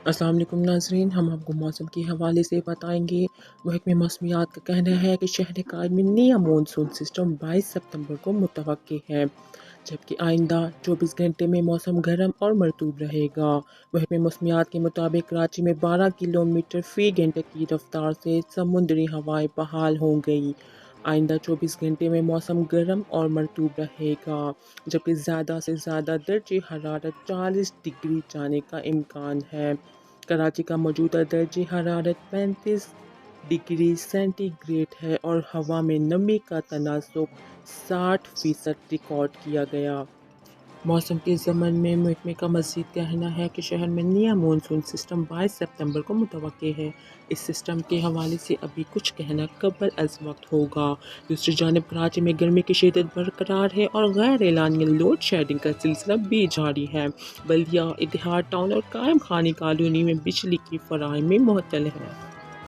السلام علیکم ناظرین، ہم آپ کو موسم کے حوالے سے بتائیں گے۔ محکمہ موسمیات کا کہنا ہے کہ شہر کراچی میں نیا مونسون سسٹم 22 ستمبر کو متوقع ہے، جبکہ آئندہ 24 گھنٹے میں موسم گرم اور مرطوب رہے گا۔ محکمہ موسمیات کے مطابق کراچی میں 12 کلومیٹر فی گھنٹہ کی رفتار سے سمندری ہوائیں بحال ہو گئی۔ آئندہ 24 گھنٹے میں موسم گرم اور مرطوب رہے گا، جبکہ زیادہ سے زیادہ درجہ حرارت 40 ڈگری جانے کا امکان ہے۔ کراچی کا موجودہ درجہ حرارت 35 ڈگری سینٹی گریڈ ہے اور ہوا میں نمی کا تناسب 60% ریکارڈ کیا گیا۔ موسم کے ضمن میں محکمے کا مزید کہنا ہے کہ شہر میں نیا مونسون سسٹم 22 ستمبر کو متوقع ہے۔ اس سسٹم کے حوالے سے ابھی کچھ کہنا قبل از وقت ہوگا۔ دوسری جانب کراچی میں گرمی کی شدت برقرار ہے اور غیر اعلانیہ لوڈ شیڈنگ کا سلسلہ بھی جاری ہے۔ بلدیہ، اتحاد ٹاؤن اور قائم خانی کالونی میں بجلی کی فراہمی معطل ہے۔